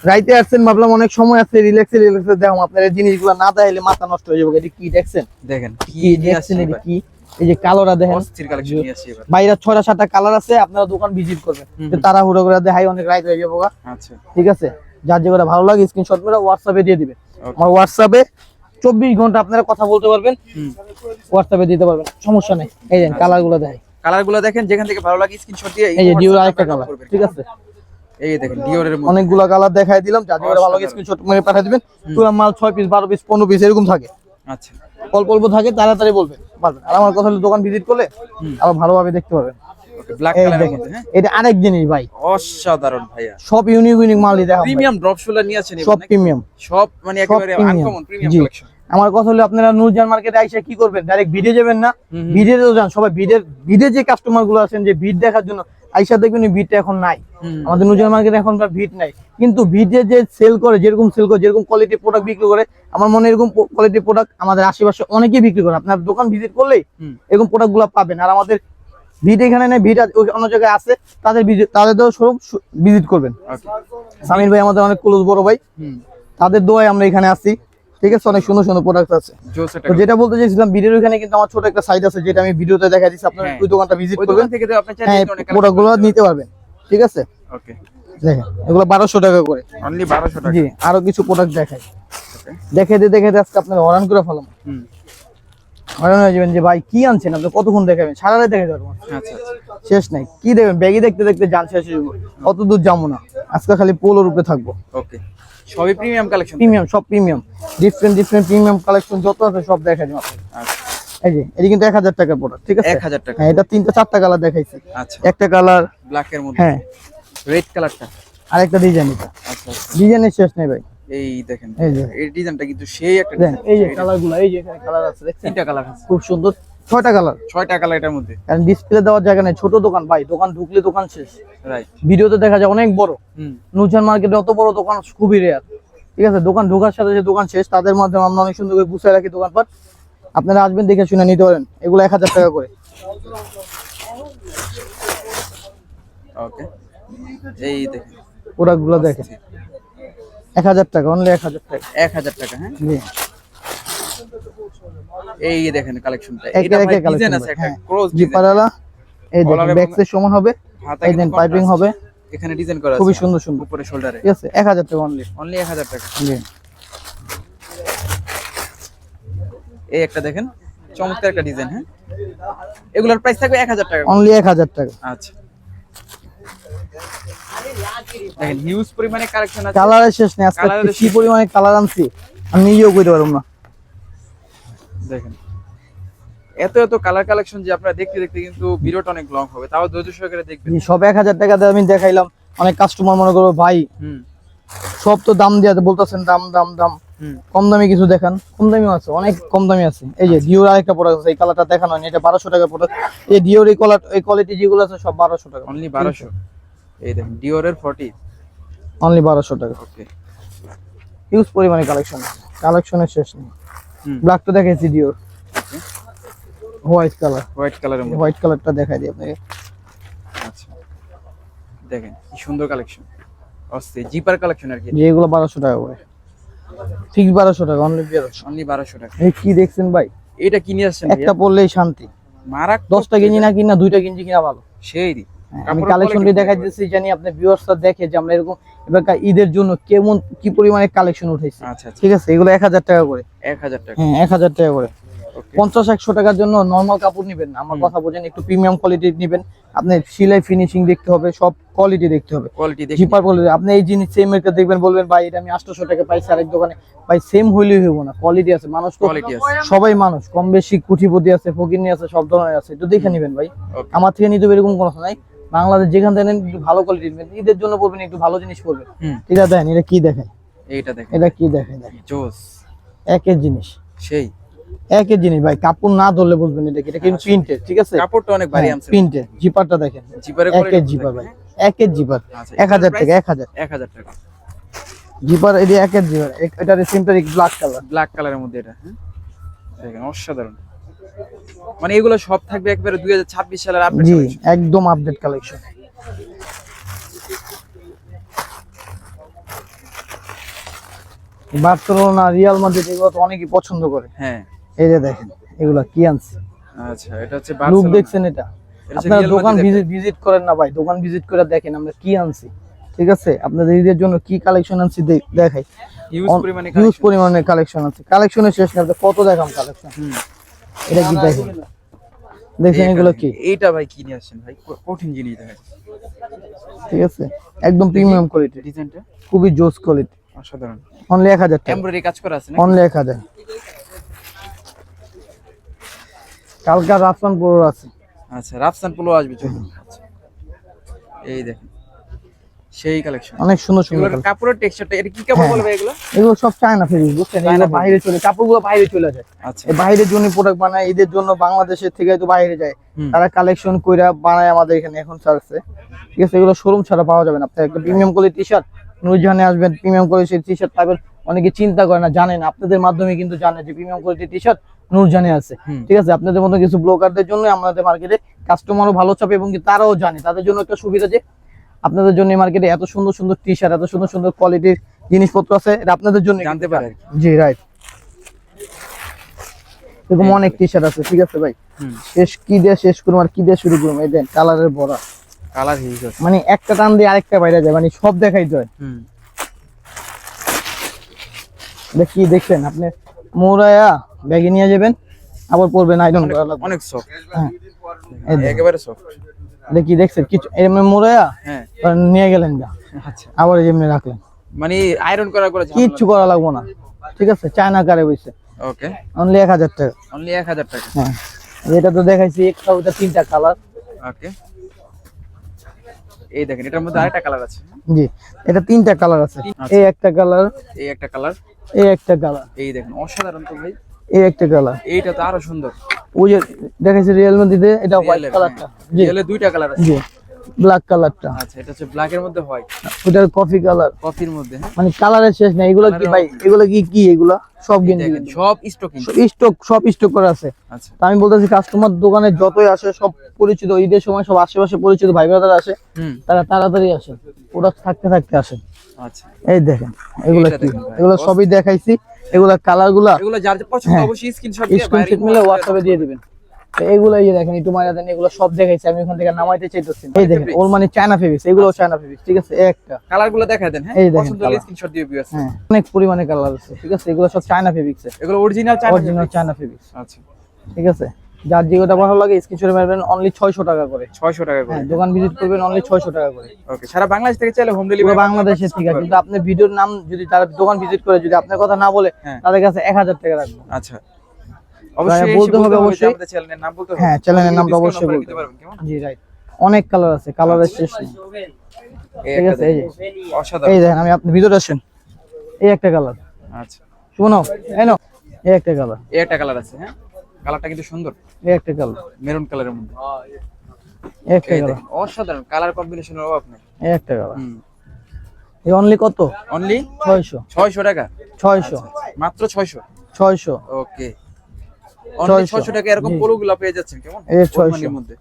রাইতে আসছেন ভাবলাম অনেক সময় আছে, রিল্যাক্সে দেখো আপনার এই জিনিসগুলো না দেখাইলে মাথা নষ্ট হয়ে যাবে। এটা কি দেখছেন, দেখেন কি দেখছেন, এটা কি, এই যে কালোরা দেখেন, অস্থির কালেকশন নিয়ে আসি এবার। বাইরে 6টা 7টা কালার আছে, আপনারা দোকান ভিজিট করবেন। তারা হুড়ো করে দেখাই, অনেক রাইট হয়ে যাবো। আচ্ছা, ঠিক আছে, যার যেগুলো ভালো লাগে স্ক্রিনশট মেরে হোয়াটসঅ্যাপে দিয়ে দিবেন। আমার হোয়াটসঅ্যাপে 24 ঘন্টা আপনারা কথা বলতে পারবেন, হোয়াটসঅ্যাপে দিতে পারবেন, সমস্যা নেই। এই যে কালারগুলো দেখাই, কালারগুলো দেখেন, যেখান থেকে ভালো লাগে স্ক্রিনশট দিয়ে। এই যে ডিওর আরেকটা কালার। ঠিক আছে, এই দেখেন ডিওরের মধ্যে অনেকগুলো কালার দেখাই দিলাম, যার যেগুলো ভালো লাগে স্ক্রিনশট মেরে পাঠিয়ে দিবেন। পুরো মাল 6 পিস 12 পিস 15 পিস এরকম থাকে। আচ্ছা, অল্প অল্প থাকে, তাড়াতাড়ি বলবেন পারবেন। আর আমার কথা হলো দোকান ভিজিট করলে আরো ভালোভাবে দেখতে পারবেন। ওকে, ব্ল্যাক এই কালারের দেখেন, মধ্যে। হ্যাঁ, এটা আরেক জিনিস ভাই, অসাধারণ ভাইয়া। সব ইউনিক ইউনিক মালই দেখা, প্রিমিয়াম ড্রপ শোল্ডার নিয়ে আছেন, সব প্রিমিয়াম, সব মানে একেবারে আনকমন প্রিমিয়াম জি। কালেকশন। আমার কথা হলো আপনারা নূরজাহান মার্কেটে আইসা কি করবেন, ডাইরেক্ট ভিডিও যাবেন না, ভিডিওতেও যান সবাই। ভিডিও যে কাস্টমার গুলো আছেন যে ভিড দেখার জন্য আইসা দেখবেন, ভিডটা এখন নাই আমাদের নূরজাহান মার্কেটে, এখন ভিড নাই। কিন্তু ভিডে যে সেল করে, যেরকম সেল করে, যেরকম কোয়ালিটি প্রোডাক্ট বিক্রি করে, আমার মনে হয় এরকম কোয়ালিটি প্রোডাক্ট আমাদের আশেপাশে অনেকেই বিক্রি করে। আপনার দোকান ভিজিট করলেই এরকম প্রোডাক্ট গুলো পাবেন। আর আমাদের ভিড এখানে নেই, ভিড অন্য জায়গায় আছে, তাদের শোরুম ভিজিট করবেন। সামির ভাই আমাদের অনেক ক্লোজ বড় ভাই, তাদের দোয়ায় আমরা এখানে আসি। ঠিক আছে, অনেক সুন্দর সুন্দর প্রোডাক্ট আছে। তো যেটা বলতে চাইছিলাম, ভিডিওর এখানে কিন্তু আমার ছোট একটা সাইট আছে, যেটা আমি ভিডিওতে দেখা দিচ্ছি। আপনারা ওই দোকানটা ভিজিট করবেন, হ্যাঁ প্রোডাক্টগুলো নিতে পারবেন। ঠিক আছে, ওকে, দেখেন এগুলো 1200 টাকা করে, অনলি 1200 টাকা। জি, আরো কিছু প্রোডাক্ট দেখাই, দেখাইতে আজকে আপনারা হরান করে ফেলাম। হরান হয়ে যাবেন যে ভাই কি আনছেন আপনি, কতক্ষণ দেখাবেন, সারা রাত দেখাতে পারবো। আচ্ছা, শেষ নাই, কি দেখবেন, ব্যাগই দেখতে দেখতে জান শেষ হয়ে যাবো। অত দূর যাবো না, আজকে খালি পোলোর উপরে থাকবো। ওকে, সবই প্রিমিয়াম কালেকশন, প্রিমিয়াম, সব premium, different different premium collection যত আছে সব দেখাই দিই। আচ্ছা, এই যে এটা কিন্তু 1000 টাকার প্রোডাক্ট। ঠিক আছে, 1000 টাকা। হ্যাঁ, এটা 3টা 4টা কালার দেখাইছি। আচ্ছা, একটা কালার ব্ল্যাক এর মধ্যে, হ্যাঁ, রেড কালারটা, আরেকটা ডিজাইন। এটা আচ্ছা, ডিজাইনের শেষ নেই ভাই। এই দেখেন, এই যে এই ডিজাইনটা কিন্তু সেই একটা দেখেন, ডিজাইন। এই যে কালারগুলো, এই যে এখানে কালার আছে দেখছেন, 3টা কালার আছে, খুব সুন্দর। 6টা কালার, 6টা কালার এটার মধ্যে। কারণ ডিসপ্লে দেওয়ার জায়গা নেই, ছোট দোকান ভাই, দোকান ঢুকলে দোকান শেষ। রাইট, ভিডিওতে দেখা যায় অনেক বড়, নূরজাহান মার্কেটে অত বড় দোকান খুবই রেয়ার। ঠিক আছে, দোকান ঢোকার সাথে যে দোকান শেষ, তাদের মাধ্যমে আমরা অনেক সুন্দর করে গুছিয়ে রাখি দোকানপাট। আপনারা আসবেন, দেখে শুনে নিতে পারেন। এগুলো 1000 টাকা করে। ওকে, এই দেখেন প্রোডাক্টগুলো দেখেন, 1000 টাকা, অনলি 1000 টাকা। 1000 টাকা। হ্যাঁ, জি, এই দেখেন কালেকশনটা, একে এটা একে ডিজাইন কালেকশন আছে, একটা হ্যাঁ, ক্রস ডিজাইন, জিপারালা। এই দেখেন ব্যাকসের সমান হবে, হাতা এই দেন পাইপিং হবে, এখানে ডিজাইন করা আছে খুবই সুন্দর সুন্দর। উপরে শোল্ডারে। ঠিক আছে, 1000 টাকা অনলি, অনলি 1000 টাকা। জি। এই একটা দেখেন, চমৎকার একটা ডিজাইন। হ্যাঁ, এগুলোর প্রাইস থাকবে 1000 টাকা। অনলি 1000 টাকা। আচ্ছা, দেখেন হিউজ পরিমাণে কালেকশন আছে, কালারের শেষ নেই। আজকে কালারের কি পরিমাণে কালার আনছি আমি নিজেও কইতে পারবো না। দেখেন এত এত কালার কালেকশন যে আপনারা দেখতে দেখতে কিন্তু ভিডিওটা অনেক লং হবে, তাও ধৈর্য সহকারে দেখবেন। জি, সব 1000 টাকা দিয়ে আমি দেখাইলাম। অনেক কাস্টমার মনে করো ভাই সব তো দাম দিয়ে বলতেছেন, দাম দাম দাম, কম দামি কিছু দেখান। কম দামিও আছে, অনেক কম দামি আছে। এই যে ডিওর আরেকটা প্রোডাক্ট আছে, এই কালারটা দেখানো হয়নি, এটা 1200 টাকা প্রোডাক্ট। এই ডিওর এই কালার, এই কোয়ালিটি যেগুলো আছে সব 1200 টাকা, অনলি 1200। এই দেখেন ডিওরের 40 অনলি 1200 টাকা। ওকে হিউজ পরিমাণে কালেকশন, কালেকশনের শেষ নেই। হুম ব্ল্যাকটা দেখাইছি ডিওর, হোয়াইট কালার, হোয়াইট কালারের মধ্যে হোয়াইট কালারটা দেখাই দিই আপনাকে। আচ্ছা দেখেন কি সুন্দর কালেকশন, অস্তে জিপার কালেকশন আর কি, যে এগুলো 1200 টাকা করে, ঠিক 1200 টাকা, অনলি 1200। অনলি 1200 টাকা। এই কি দেখছেন ভাই, এটা কিনে আসছেন একটা পরলেই শান্তি। মারাক 10টা কিনি না কিনা 2টা কিনছি কিনা ভালো। সেই আমি কালেকশনটি দেখাই দিচ্ছি, জানি আপনি ভিউয়ার্সরা দেখে যে আমরা এরকম এবার ঈদের জন্য কেমন কি পরিমাণে কালেকশন উঠাইছি। আচ্ছা আচ্ছা ঠিক আছে, এগুলো 1000 টাকা করে, 1000 টাকা। হ্যাঁ 1000 টাকা করে। ওকে 50-100 টাকার জন্য নরমাল কাপড় নিবেন না, আমার কথা বোঝেন, একটু প্রিমিয়াম কোয়ালিটির নিবেন। আপনি সেলাই ফিনিশিং দেখতে হবে, সব কোয়ালিটি দেখতে হবে। কোয়ালিটি দেখি জিপার কোয়ালিটি, আপনি এই জিনিস সেম একটা দেখবেন, বলবেন ভাই এটা আমি 800 টাকা পাইছি আরেক দোকানে, ভাই সেম হইলেই হইব না, কোয়ালিটি আছে। মানুষ তো কোয়ালিটি আছে, সবাই মানুষ, কম বেশি কুঠিপতি আছে, ফকিরনি আছে, সব ধরনের আছে, একটু দেখে নেবেন ভাই। ওকে আমার থেকে নিতে হবে এরকম কোনো কথা নাই, বাংলাদেশ যেখান থেকে নেন একটু ভালো কোয়ালিটি নেবেন। ঈদের জন্য পড়বেন একটু ভালো জিনিস পড়বেন। হুম এটা দেখেন, এটা কি দেখায়, এইটা দেখেন, এটা কি দেখায়, দেখেন জোস একের জিনিস, সেই একের জিনিস ভাই, কাপড় না ধরলে বুঝবেন এটা কি, এটা কিন্তু প্রিন্টেড। ঠিক আছে, কাপড়টা অনেক ভারী আছে, প্রিন্টেড। জিপারটা দেখেন, জিপারের একের কোয়ালিটি জিপার ভাই, একের জিপার, আচ্ছা 1000 টাকা, 1000 1000 টাকা। জিপার, এই যে একের জিপার, এটা সিম্পল ব্ল্যাক কালার। ব্ল্যাক কালারের মধ্যে এটা, হ্যাঁ দেখেন অসাধারণ। মানে এগুলো সব থাকবে একবারে 2026 সালের আপডেট জি একদম update collection. Barcelona, Real Madrid এগুলো তো অনেকেই পছন্দ করে। হ্যাঁ এই যে দেখেন এগুলা কি আনছে, আচ্ছা এটা হচ্ছে লুক বার্সেলোনা, দেখছেন এটা। এটা হচ্ছে আপনারা রিয়াল দোকান মাদ্রিদের। ভিজিট করেন না ভাই, দোকান ভিজিট করে দেখেন আমরা কি আনছি। ঠিক আছে, আপনাদের ঈদের জন্য কি কালেকশন আনছি দেখাই। হিউজ পরিমাণে হিউজ কালেকশন। পরিমাণে কালেকশন আছে, কালেকশনের শেষ নেই, আপনাদের কত দেখাম কালেকশন। হুম এটা কি দেখেন, দেখছেন এগুলো কি, এইটা ভাই কি নিয়ে আসছেন ভাই, কঠিন জিনিস দেখা যাচ্ছে। ঠিক আছে একদম প্রিমিয়াম কোয়ালিটি, ডিজাইনটা খুবই জোস কোয়ালিটি, অসাধারণ, অনলি 1000 টাকা, এমব্রয়ডারি কাজ করা আছে না, অনলি 1000। কালকা রাফসান পুরো আছে। আচ্ছা রাফসান পোলো আসবে চলুন। আচ্ছা এই দেখেন সেই কালেকশন, অনেক সুন্দর সুন্দর এগুলোর কাপড়ের টেক্সচারটা, এটা কি কাপড় বলবে এগুলো? এগুলো সব চায়না ফেব্রিক, বুঝছেন, এগুলো বাইরে চলে, কাপড়গুলো বাইরে চলে যায়। আচ্ছা এই বাইরের জন্য প্রোডাক্ট বানায়, ঈদের জন্য বাংলাদেশের থেকে তো বাইরে যায়, হুম। তারা কালেকশন কইরা বানায় আমাদের এখানে এখন ছাড়ছে। ঠিক আছে, এগুলো শোরুম ছাড়া পাওয়া যাবে না। আপনি একটা প্রিমিয়াম কোয়ালিটি টি শার্ট নুরজাহানে আসবেন, প্রিমিয়াম কোয়ালিটির টি শার্ট পাবেন। অনেকে চিন্তা করে না, জানে না, আপনাদের মাধ্যমে কিন্তু জানে যে প্রিমিয়াম কোয়ালিটির টি শার্ট নুরজাহানে আছে। হুম। ঠিক আছে, আপনাদের মতো কিছু ব্লগারদের জন্য আমাদের মার্কেটে কাস্টমারও ভালো চাপে, এবং কি তারাও জানে, তাদের জন্য একটা সুবিধা যে আপনাদের জন্য মার্কেটে এত সুন্দর সুন্দর টি শার্ট, এত সুন্দর সুন্দর কোয়ালিটির জিনিসপত্র আছে, এটা আপনাদের জন্য জানতে পারে আর কি। জি রাইট, এরকম অনেক টি শার্ট আছে। ঠিক আছে ভাই, হুম শেষ কি দিয়ে শেষ করবো আর কি দিয়ে শুরু করবো, এই দেন কালারের ভরা, কালার হিউজ আছে, মানে একটা টান দিয়ে আরেকটা বাইরে যায়, মানে সব দেখাই যায়। হুম কি দেখছেন আপনি, মোড়ায়া ব্যাগে নিয়ে যাবেন, আবার পরবেন, আয়রন করা লাগবে। অনেক সফট, হ্যাঁ এই দেখেন, একেবারে সফট, এটা কি দেখছেন, কিছু এমনি মোড়ায়া হ্যাঁ নিয়ে গেলেন গা, আচ্ছা আবার এমনি রাখলেন, মানে আয়রন করা করে কিচ্ছু করা লাগবো না। ঠিক আছে, চায়না কারে বইছে, ওকে অনলি 1000 টাকা। অনলি 1000 টাকা। হ্যাঁ এটা তো দেখাইছি, একটা ওটা 3টা কালার। ওকে এই দেখেন এটার মধ্যে আরেকটা কালার আছে, জি এটা 3টা কালার আছে, আচ্ছা। এই একটা কালার, এই একটা কালার, এই একটা কালার, এই দেখেন অসাধারণ তো ভাই, এই একটা কালার। এইটা তো আরো সুন্দর, ওই যে দেখাইছি রিয়েল মাদ্রিদে, এটা হোয়াইট রিয়েলের, কালারটা, হ্যাঁ। জি রিয়েলের দুইটা কালার আছে, জি ব্ল্যাক কালারটা, আচ্ছা এটা হচ্ছে ব্ল্যাক এর মধ্যে হোয়াইট, ওটার কফি কালার, কফির মধ্যে, হ্যাঁ মানে কালারের শেষ নাই। এগুলো কি ভাই, এগুলো কি কি এগুলো সব গেঞ্জি দেখেন সব স্টকিং, স্টক, সব স্টক করা আছে। আচ্ছা তা আমি বলতেছি কাস্টমার দোকানে যতই আসে, সব পরিচিত, ঈদের সময় সব আশেপাশে পরিচিত ভাই ব্রাদার আসে, হুম তারা তাড়াতাড়ি আসে, প্রোডাক্ট থাকতে থাকতে আসে। আচ্ছা এই দেখেন এগুলো এইটা কি, দেখেন ভাই, এগুলো সবই দেখাইছি, এগুলা কালার গুলা এগুলো যার যা পছন্দ হ্যাঁ। অবশ্যই স্ক্রিনশট দিয়ে স্ক্রিনশট মিলে হোয়াটসঅ্যাপে দিয়ে দিবেন। তো এগুলো এই যে দেখেন, একটু মাইরা দেন, এগুলো সব দেখাইছি, আমি ওখান থেকে নামাইতে চাইতেছি না। এই দেখেন ওর মানে চায়না ফেব্রিক্স, এগুলো চায়না ফেব্রিক্স। ঠিক আছে, এই একটা কালারগুলো দেখায় দেন, হ্যাঁ এই দেখেন পছন্দ হলে colour। স্ক্রিনশট দিয়ে ভিউয়ার্স, হ্যাঁ অনেক পরিমাণে কালার আছে। ঠিক আছে, এগুলো সব চায়না ফেব্রিক্স, এগুলো original China original China fabrics. আচ্ছা ঠিক আছে, যার যেটা ভালো লাগে স্ক্রিনশট মারবেন, অনলি 600 টাকা করে। 600 টাকা করে, হ্যাঁ দোকান ভিজিট করবেন, অনলি 600 টাকা করে। ওকে সারা বাংলাদেশ থেকে চাইলে হোম পুরো ডেলিভারি বাংলাদেশের থেকে, কিন্তু আপনি ভিডিওর নাম যদি তারা দোকান ভিজিট করে, যদি আপনার কথা না বলে, হ্যাঁ। তাদের কাছে 1000 টাকা রাখবো। আচ্ছা অবশ্যই বলতে হবে, অবশ্যই। আমাদের চ্যানেলের নাম বলতে হবে, হ্যাঁ চ্যানেলের নামটা Discount অবশ্যই offer বলতে দিতে পারবেন কেমন? জি রাইট, অনেক কালার আছে, কালারের শেষ নেই। এই ঠিক একটা আছে, এই যে দেখুন, অসাধারণ, এই দেখেন, আমি আপনি ভিডিওতে আসেন, এই একটা কালার, আচ্ছা শুনো এই নাও, এই একটা কালার, এই একটা কালার আছে, হ্যাঁ কালারটা কিন্তু সুন্দর, এই একটা কালার, মেরুন কালারের মধ্যে, একটা এই কালার, দেখেন অসাধারণ কালার কম্বিনেশনের অভাব নেই। একটা কালার। এই অনলি কত? অনলি 600, 600 টাকা। 600, মাত্র 600। 600, ওকে, অনলি 600 টাকা এরকম জি। পলোগুলো পেয়ে যাচ্ছেন কেমন এই 600 ওসমানীর মধ্যে।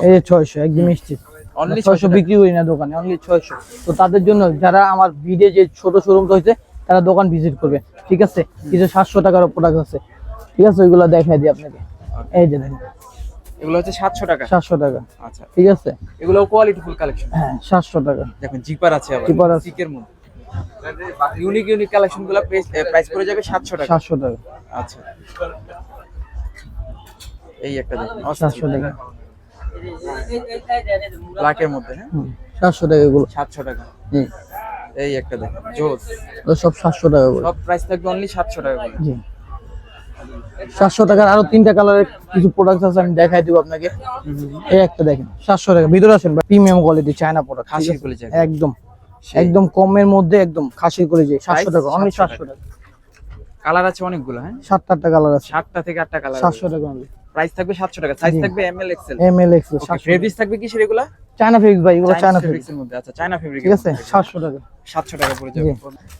এই 600 একদম নিশ্চিত। অনলি 600 বিক্রি করি না দোকানে, অনলি 600। তো তাদের জন্য যারা আমার ভিডিও যে ছোট শোরুমটা হয়েছে তারা দোকান ভিজিট করবে, ঠিক আছে? কিছু 700 টাকার প্রোডাক্ট আছে, ঠিক আছে? ওইগুলো দেখাই দিই আপনাকে। এই যে দেখেন, এগুলো হচ্ছে 700 টাকা। 700 টাকা, আচ্ছা, ঠিক আছে? এগুলো কোয়ালিটি ফুল কালেকশন। হ্যাঁ 700 টাকা। দেখুন জিপার আছে, আবার জিপার আছে। সিকের মধ্যে ইউনিক ইউনিক কালেকশনগুলো প্রাইস করে যাবে 700 টাকা। 700 টাকা, আচ্ছা, এই একটা দেখুন 700 টাকা। ব্ল্যাকের মধ্যে, হ্যাঁ 700 টাকা এগুলো। 700 টাকা। জি, এই একটা দেখুন জোস, তো সব 700 টাকা করে। সব প্রাইস থাকবে অনলি 700 টাকা করে। জি, 700 টাকার আরো 3টা কালারের কিছু প্রোডাক্ট আছে, আমি দেখাই দিব আপনাকে। এই একটা দেখেন 700 টাকা, ভিতরে আসেন, প্রিমিয়াম কোয়ালিটি চায়না প্রোডাক্ট, খাসির কলিজা একদম একদম কমের মধ্যে, একদম খাসির করে যে 700 টাকা, অনলি 700 টাকা। কালার আছে অনেকগুলো, হ্যাঁ 7টা কালার আছে, 7টা থেকে 8টা কালার। 700 টাকা অনলি। প্রাইস থাকবে 700 টাকা, সাইজ জি। থাকবে M L XL. M L XL 700 fabric থাকবে কি সেগুলো? চায়না ফেব্রিক ভাই, এগুলো চায়না ফেব্রিক, ফেব্রিক্সের মধ্যে। আচ্ছা, চায়না ফেব্রিক, ঠিক আছে? 700 টাকা। 700 টাকা পড়ে জি, যাবে।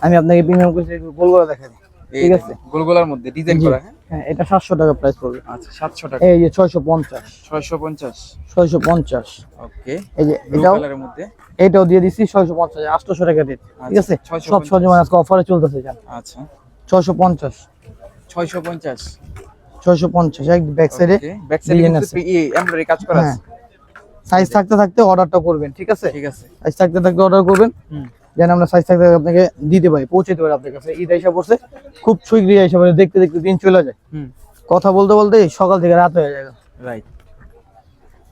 আমি আপনাকে প্রিমিয়াম করে গোলগোলা দেখাই দিই, এই ঠিক দেখুন, আছে? গোলগোলার মধ্যে ডিজাইন জি। করা, হ্যাঁ হ্যাঁ, এটা 700 টাকা প্রাইস পড়বে। আচ্ছা 700 টাকা। এই যে 650, 650। 650। ওকে, এই যে ব্লু এটাও, কালারের মধ্যে। এটাও দিয়ে দিচ্ছি 650, 800 টাকা রেট, ঠিক আছে? 650 সব সজমান আজকে অফারে চলতেছে, জান। আচ্ছা 650, 650। 650 এক ব্যাক সাইডে ওকে, ব্যাক সাইডে ডিজাইন কিন্তু আছে। এমব্রয়ডারি কাজ করা হ্যাঁ, আছে। সাইজ থাকতে থাকতে অর্ডারটা করবেন, ঠিক আছে? ঠিক আছে। সাইজ থাকতে থাকতে অর্ডার করবেন, হুম, যেন আমরা সাইজ থাকতে থাকতে আপনাকে দিতে পারি, পৌঁছে দিতে পারি আপনার কাছে। ঈদ আইসা পড়ছে, খুব শীঘ্রই আইসা পড়ে, দেখতে দেখতে দিন চলে যায়, হুম, কথা বলতে বলতে সকাল থেকে রাত হয়ে যায়। রাইট।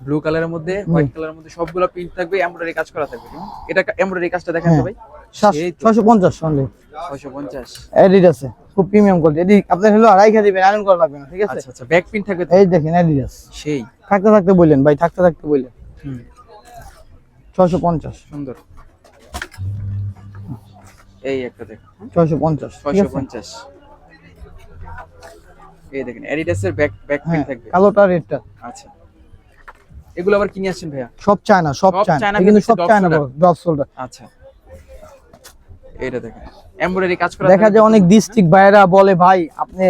ব্লু কালারের মধ্যে, হোয়াইট কালারের মধ্যে সবগুলো প্রিন্ট থাকবে, এমব্রয়ডারি কাজ করা থাকবে। এটা এমব্রয়ডারি কাজটা দেখেন তো ভাই। সেই তো। 650 অনলি, 650। অ্যাডিডাস, খুব প্রিমিয়াম কোয়ালিটি। এডি আপনার হলো আড়াই খেয়ে দিবেন, আয়রন করা লাগবে না, ঠিক আছে? আচ্ছা আচ্ছা, ব্যাক প্রিন্ট থাকবে তো? এই দেখেন অ্যাডিডাস, সেই। থাকতে থাকতে বললেন ভাই, থাকতে থাকতে বললেন। হুম, 650, সুন্দর। এই একটা দেখুন, 650, ঠিক আছে? 650। এই দেখেন অ্যাডিডাসের ব্যাক হ্যাঁ, প্রিন্ট থাকবে। কালোটা রেডটা আচ্ছা, এগুলো আবার কিনে আসছেন ভাইয়া? সব চায়না, সব সব চায়না, চায়না, কিন্তু সব ডব চায়না, শোল্ডার। Drop shoulder. আচ্ছা, এটা দেখেন এমব্রয়ডারি কাজ করা দেখা থাকবে। যায় অনেক ডিস্ট্রিক্ট ভাইরা বলে, ভাই আপনি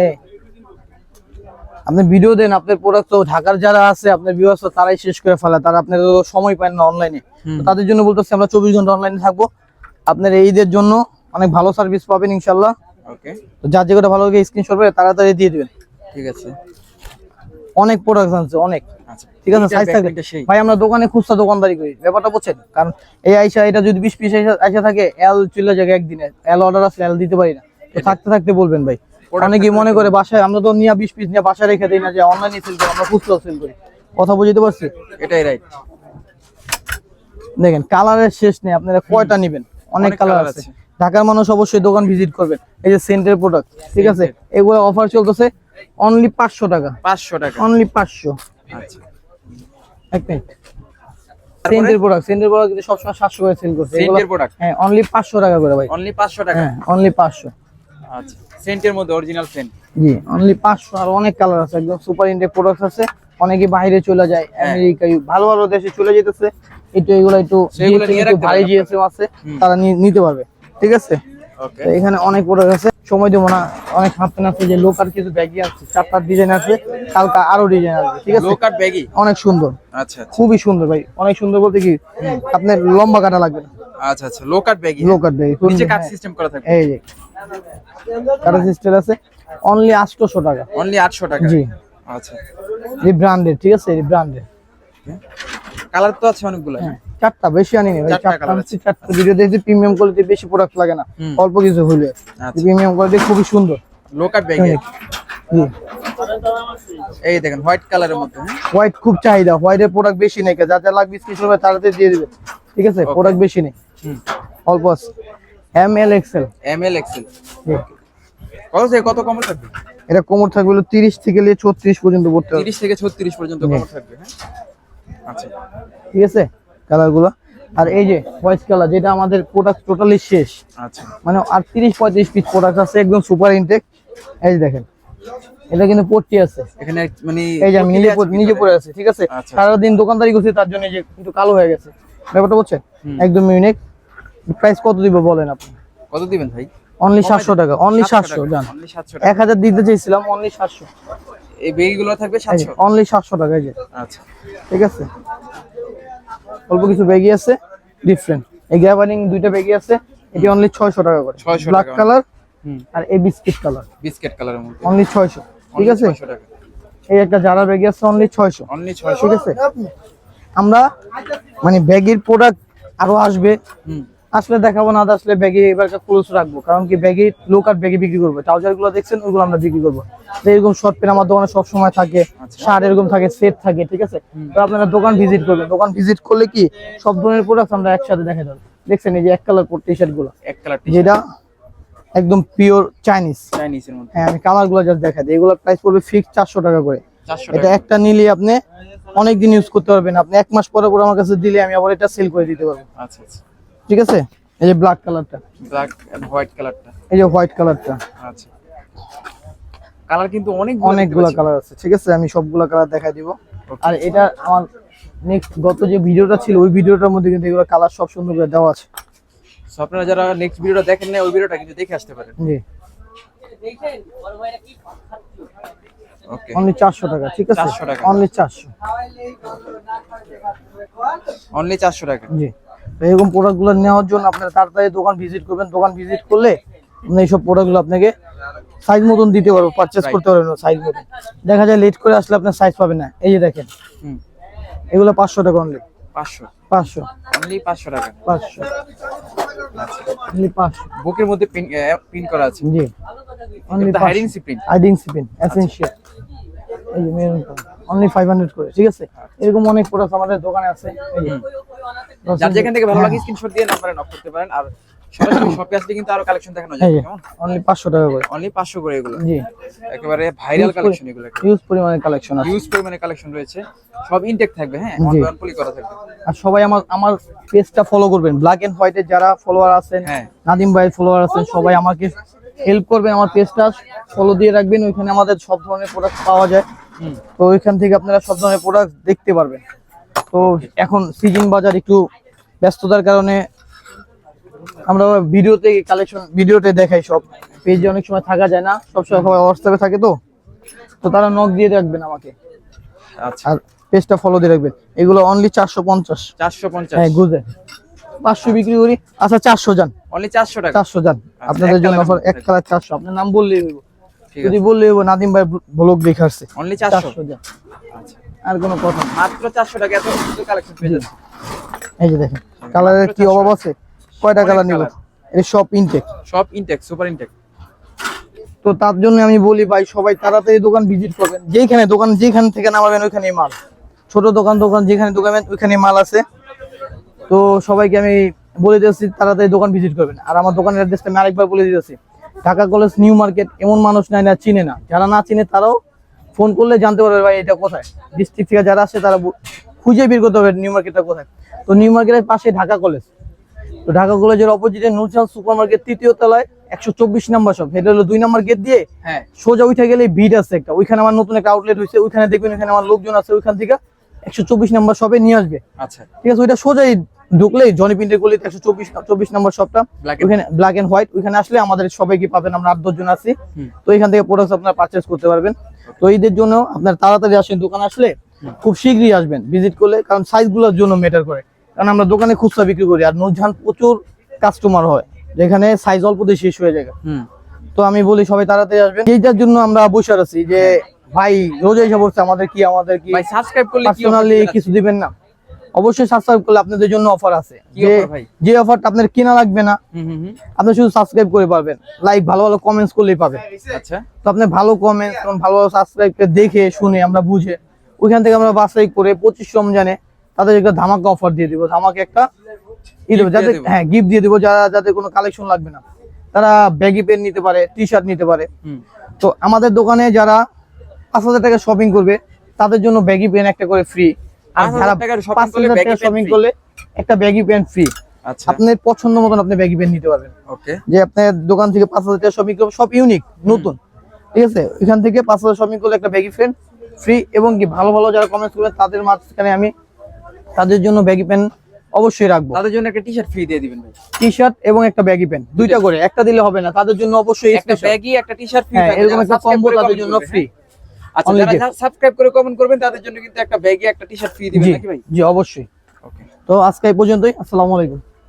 আপনি ভিডিও দেন, আপনার প্রোডাক্ট তো ঢাকার যারা আছে আপনার ভিউয়ার্স তারাই শেষ করে ফেলে, তারা আপনার তো সময় পায় না অনলাইনে। হুম। তো তাদের জন্য বলতেছি আমরা 24 ঘন্টা অনলাইনে থাকবো, আপনার এই ঈদের জন্য অনেক ভালো সার্ভিস পাবেন ইনশাআল্লাহ। ওকে, তো যার যেটা ভালো লাগে স্ক্রিনশট করে তাড়াতাড়ি দিয়ে দিবেন। ঠিক আছে। অনেক প্রোডাক্ট আছে, অনেক, আচ্ছা, ঠিক আছে? সাইজ থাকবে ভাই, আমরা দোকানে খুচরা দোকানদারি করি, ব্যাপারটা বুঝছেন? কারণ এই আইসা এটা যদি 20 পিস আইসা থাকে, এল চলে যায় একদিনে, এল অর্ডার আছে, এল দিতে পারি না। তো থাকতে থাকতে বলবেন ভাই। অনেকেই মনে করে বাসায়, আমরা তো নিয়ে 20 পিস নিয়ে বাসায় রেখে দিই না, যে অনলাইনে সেল করি, আমরা খুচরা সেল করি। কথা বুঝতে পারছি? এটাই রাইট। দেখেন কালারের শেষ নেই, আপনারা কয়টা নেবেন, অনেক অনেক কালার কালার আছে। আছে। ঢাকার মানুষ অবশ্যই দোকান ভিজিট করবেন। এই যে সেন্টের প্রোডাক্ট, ঠিক আছে? এগুলো অফার চলতেছে অনলি 500 টাকা, 500 টাকা। অনলি 500। আচ্ছা, এক মিনিট, সেন্টের প্রোডাক্ট কিন্তু সবসময় 700 করে সেল করছে এগুলো। সেন্টের প্রোডাক্ট হ্যাঁ, অনলি 500 টাকা করে ভাই। অনলি 500 টাকা। হ্যাঁ, অনলি 500। আচ্ছা, সেন্টের মধ্যে অরিজিনাল সেন্ট। জি, অনলি 500। আর অনেক কালার আছে, একদম সুপার ইন্টেক প্রোডাক্ট আছে। অনেকে বাইরে চলে যায়, আমেরিকা, ভালো ভালো দেশে চলে যেতেছে, একটু এগুলো একটু সেগুলো নিয়ে রাখতে ভারী পারেন জিএসএম আছে, হুম। তারা নিতে পারবে, ঠিক আছে? ওকে, তো এখানে অনেক প্রোডাক্ট আছে, সময় দেবো না। অনেক হাফতেন আছে, যে লোকাল কিছু ব্যাগই আছে, 4-5 ডিজাইন আছে, কালকা আরো ডিজাইন আছে, ঠিক আছে? লো কাট ব্যাগি। অনেক সুন্দর, আচ্ছা আচ্ছা খুবই সুন্দর ভাই, অনেক সুন্দর বলতে কি আপনার লম্বা কাটা লাগবে না, আচ্ছা আচ্ছা, লো কাট ব্যাগি। লো কাট ব্যাগ, নিচে কাট সিস্টেম করা থাকবে। এই যে কাটা সিস্টেম আছে, অনলি 800 টাকা। অনলি 800 টাকা। জি, আচ্ছা, এই ব্র্যান্ডেড, ঠিক আছে? এই ব্র্যান্ডেড। কালার তো আছে অনেকগুলো। হ্যাঁ, 4টা, বেশি আনিনি ভাই, 4টা 4টা কালার আনছি। 4টা ভিডিও দেখছি, প্রিমিয়াম কোয়ালিটি, বেশি প্রোডাক্ট লাগে না, হুম। অল্প কিছু হইলে। আচ্ছা, প্রিমিয়াম কোয়ালিটি খুবই সুন্দর। লো কাট ব্যাগি। জি, এই দেখেন হোয়াইট কালারের মধ্যে, হ্যাঁ? হোয়াইট খুব চাহিদা, হোয়াইটের প্রোডাক্ট বেশি নেই, যা যা লাগবে স্ক্রিনশট করে তাড়াতাড়ি দিয়ে দিবেন, ঠিক আছে? Okay. প্রোডাক্ট বেশি নেই, হুম, অল্প আছে। M L XL, M L XL. কত থেকে কত কম থাকবে? এটা কোমর থাকবে হলো 30 থেকে 36 পর্যন্ত পড়তে হবে, 30 থেকে 36 পর্যন্ত কম থাকবে, হ্যাঁ? আচ্ছা, ঠিক আছে? কালারগুলো। আর এই যে হোয়াইট কালার, যেটা আমাদের প্রোডাক্ট টোটালি শেষ, আচ্ছা, মানে আর 30-35 পিস প্রোডাক্ট আছে, একদম সুপার ইনটেক। এই যে দেখেন এটা কিন্তু পট্টি আছে এখানে মানে এই যে আমি পট্টি নিজে আছে পরে আছি, ঠিক আছে। আচ্ছা। সারাদিন দোকানদারি করছি তার জন্য এই যে একটু কালো হয়ে গেছে, ব্যাপারটা বুঝছেন। একদম ইউনিক। প্রাইস কত দিব বলেন আপনি? কত দিবেন ভাই? অনলি 700 টাকা, অনলি 700 জান। অনলি 700 টাকা। 1000 দিতে চাইছিলাম, অনলি 700। এই বেগগুলো থাকবে 700, অনলি 700 টাকা। এই যে আচ্ছা ঠিক আছে, অল্প কিছু ব্যাগই আছে ডিফারেন্ট। এই গ্যাবারিং দুইটা ব্যাগই আছে, এটি অনলি 600 টাকা করে। 600 ব্ল্যাক টাকা। কালার আর এই বিস্কিট কালার, বিস্কিট কালারের মধ্যে অনলি 600, ঠিক আছে। 600 টাকা। এই একটা জারা ব্যাগই আছে অনলি 600, অনলি 600, ঠিক আছে। আমরা মানে ব্যাগের প্রোডাক্ট আরো আসবে, আসলে দেখাবো, না আসলে ব্যাগে এবার ক্লোজ রাখবো, কারণ কি ব্যাগে লো কাট ব্যাগে বিক্রি করবো। ট্রাউজার গুলো দেখছেন ওইগুলো আমরা বিক্রি করবো। তো এরকম শর্ট প্যান্ট আমার দোকানে সব সময় থাকে, শার্ট এরকম থাকে, সেট থাকে, ঠিক আছে। তো আপনারা দোকান ভিজিট করবেন, দোকান ভিজিট করলে কি সব ধরনের প্রোডাক্ট আমরা একসাথে দেখা যাবে। দেখছেন এই যে এক কালার টি শার্ট গুলো, এক কালার যেটা একদম পিওর চাইনিজ। চাইনিজের মধ্যে, হ্যাঁ আমি কালার গুলো জাস্ট দেখাই দিই। এগুলোর প্রাইস পড়বে ফিক্স 400 টাকা করে। 400 এটা টাকা। একটা নিলে আপনি অনেক দিন ইউজ করতে পারবেন। আপনি 1 মাস পরে আমার কাছে দিলে আমি আবার এটা সেল করে দিতে পারবো, আচ্ছা আচ্ছা। ঠিক আছে। এই যে ব্ল্যাক কালারটা, ব্ল্যাক এন্ড হোয়াইট কালারটা, এই যে হোয়াইট কালারটা, আচ্ছা। কালার কিন্তু অনেকগুলো কালার আছে, ঠিক আছে। আমি সবগুলো কালার দেখাই দিব। আর এটা আমার নেক্সট গত যে ভিডিওটা ছিল ওই ভিডিওটার মধ্যে কিন্তু এগুলো কালার সব সুন্দর করে দেওয়া আছে। সো আপনারা যারা নেক্সট ভিডিওটা দেখেন না ওই ভিডিওটা কিন্তু দেখে আসতে পারেন। জি ওকে, অনলি 400 টাকা, ঠিক আছে। 400 টাকা। অনলি 400, অনলি 400 টাকা। জি। তো এরকম প্রোডাক্টগুলো নেওয়ার জন্য আপনারা তাড়াতাড়ি দোকান ভিজিট করবেন। দোকান ভিজিট করলে আপনি এইসব প্রোডাক্টগুলো আপনাকে সাইজ মতন দিতে পারবো, পারচেজ করতে পারবেন সাইজ মতন। দেখা যায় লেট করে আসলে আপনার সাইজ পাবেন না। এই যে দেখেন এগুলো 500 টাকা অনলি, 500, 500, অনলি 500 টাকা। 500, অনলি 500। বুকের মধ্যে পিন করা আছে, জি অনলি এটা হাইডিং সিপ্রিন, হাইডিং সিপিন এসেনশিয়াল। এই যে মেরুন কালার, অনলি 500 করে, ঠিক আছে। এরকম অনেক প্রোডাক্ট আমাদের দোকানে আছে। এই যে যার যেখান থেকে ভালো লাগে স্ক্রিনশট দিয়ে নম্বরে নক করতে পারেন। আর সরাসরি শপে আসলে কিন্তু আরো কালেকশন দেখানো যায়, কেমন? অনলি 500 টাকা করে, অনলি 500 করে এগুলো, জি। একেবারে ভাইরাল কালেকশন এগুলো, হিউজ পরিমাণে কালেকশন আছে, হিউজ পরিমাণে কালেকশন রয়েছে। সব ইনটেক থাকবে, হ্যাঁ, জি। অন পলি করা থাকবে। আর সবাই আমার পেজটা ফলো করবেন। ব্ল্যাক এন্ড হোয়াইটের যারা ফলোয়ার আছেন, হ্যাঁ। নাদিম ভাইয়ের ফলোয়ার আছেন, সবাই আমাকে হেল্প করবেন। আমার পেজটা ফলো দিয়ে রাখবেন, ওইখানে আমাদের সব ধরনের প্রোডাক্ট পাওয়া যায়। তো ওইখান থেকে আপনারা সব ধরনের প্রোডাক্ট দেখতে পারবেন। তো এখন সিজন বাজার একটু ব্যস্ততার কারণে আমরা ভিডিওতে দেখাই সব। পেজে অনেক সময় থাকা যায় না, সবসময় সবাই হোয়াটসঅ্যাপে থাকে, তো তারা নক দিয়ে রাখবেন আমাকে, আচ্ছা। আর পেজটা ফলো দিয়ে রাখবেন। এগুলো অনলি 450, 450, হ্যাঁ গুজে 500 বিক্রি করি। আচ্ছা 400 যান, অনলি 400 টাকা। 400 যান আপনাদের এক জন্য কালারের অফার। মধ্যে এক কালার 400, আপনার নাম বললেই হইব। ঠিক যদি আছে, বললেই হইব নাদিম ভাই ব্লগ দেখে আসছে। অনলি 400, 400 যান, আচ্ছা। আর কোনো কথা না। মাত্র 400 টাকা এত সুন্দর কালেকশন পেয়ে যাচ্ছে। এই যে দেখেন কালারের কি অভাব আছে, কয়টা অনেক কালার নিব, colour। এটা সব ইনটেক। সব ইনটেক, সুপার ইনটেক। তো তার জন্য আমি বলি ভাই সবাই তাড়াতাড়ি দোকান ভিজিট করবেন। যেখান থেকে নামাবেন ওইখানেই মাল, ছোট দোকান যেখানে দোকান ওইখানে মাল আছে। তো সবাইকে আমি বলে দিয়েছি তাড়াতাড়ি দোকান ভিজিট করবেন। আর আমার দোকানের অ্যাড্রেসটা আমি আরেকবার বলে দিয়েছি, ঢাকা কলেজ নিউ মার্কেট। এমন মানুষ নাই না চিনে না, যারা না চিনে তারাও ফোন করলে জানতে পারবে ভাই এটা কোথায়। ডিস্ট্রিক্ট থেকে যারা আসে তারা খুঁজে বের করতে হবে নিউ মার্কেটটা কোথায়। তো নিউ মার্কেটের পাশে ঢাকা কলেজ। তো ঢাকা কলেজের অপোজিটে নূরজাহান সুপার মার্কেট 3য় তলায় 124 নম্বর শপ। এটা হলো 2 নম্বর গেট দিয়ে হ্যাঁ, সোজা উঠে গেলে ভিড় আছে একটা, ওইখানে আমার নতুন একটা আউটলেট হয়েছে, ওইখানে দেখবেন ওইখানে আমার লোকজন আছে। ওইখান থেকে 124 নম্বর শপে নিয়ে আসবে, আচ্ছা। ঠিক আছে। ওইটা সোজাই ঢুকলেই জনি প্রিন্টের গলিতে 124 নম্বর শপটা, Black and ওইখানে ব্ল্যাক এন্ড হোয়াইট। ওইখানে আসলে আমাদের সবাইকে পাবেন, আমরা 8-10 জন আছি। তো এখান থেকে প্রোডাক্ট আপনারা পারচেজ করতে পারবেন। তো ঈদের জন্য আপনার তাড়াতাড়ি আসেন, দোকান আসলে খুব শীঘ্রই আসবেন ভিজিট করলে, কারণ সাইজগুলোর জন্য ম্যাটার করে। কারণ আমরা দোকানে খুচরা বিক্রি করি, আর নূরজাহান প্রচুর কাস্টমার হয়, যেখানে সাইজ অল্পতেই শেষ হয়ে যায়। তো আমি বলি সবাই তাড়াতাড়ি আসবেন। এইটার জন্য আমরা বসে আছি যে ভাই রোজ এসে পড়ছে, আমাদের কি ভাই সাবস্ক্রাইব করলে কি পার্সোনালি কিছু দিবেন না? অবশ্যই সাবস্ক্রাইব করলে আপনাদের জন্য অফার আছে। যে অফারটা আপনার কেনা লাগবে না, আপনি শুধু সাবস্ক্রাইব করে পাবেন। লাইক ভালো ভালো কমেন্টস করলেই পাবেন। আচ্ছা, তো আপনি ভালো কমেন্টস এবং ভালো সাবস্ক্রাইব দেখে শুনে আমরা বুঝে ওইখান থেকে আমরা বাছাই করে 25 রমজানে তাদের একটা ধামাকা অফার দিয়ে দিব। ধামাকা একটা যাদের গিফট দিয়ে দিব, যাদের কোনো কালেকশন লাগবে না তারা ব্যাগি পেন নিতে পারে, টি শার্ট নিতে পারে। তো আমাদের দোকানে যারা 5000 টাকা শপিং করবে তাদের জন্য ব্যাগি পেন একটা করে ফ্রি। আর যারা 5000 টাকা শপিং করলে একটা ব্যাগি পেন ফ্রি। আচ্ছা, আপনার পছন্দ মতন আপনি ব্যাগি পেন নিতে পারবেন। ওকে, যে আপনার দোকান থেকে 5000 টাকা শপিং করবে, সব ইউনিক নতুন। ঠিক আছে, এখান থেকে 5000 শপিং করলে একটা ব্যাগি প্যান্ট ফ্রি, এবং কি ভালো ভালো যারা কমেন্টস করবেন তাদের মাঝখানে আমি তাদের জন্য ব্যাগি প্যান্ট অবশ্যই রাখবো। তাদের জন্য একটা টি-শার্ট ফ্রি দিয়ে দিবেন ভাই। টি-শার্ট এবং একটা ব্যাগি প্যান্ট, দুইটা করে, একটা দিলে হবে না, তাদের জন্য অবশ্যই একটা special। ব্যাগি একটা টি-শার্ট ফ্রি হ্যাঁ, থাকবে, এরকম যারা একটা subscribe কম্বো করে তাদের comment জন্য করবে, ফ্রি। হ্যাঁ? আচ্ছা, Only যারা gift। সাবস্ক্রাইব করে কমেন্ট করবেন তাদের জন্য কিন্তু একটা ব্যাগি একটা টি-শার্ট ফ্রি দিবেন জি নাকি ভাই? জি অবশ্যই। ওকে। তো আজকে এই পর্যন্তই, আসসালামু আলাইকুম।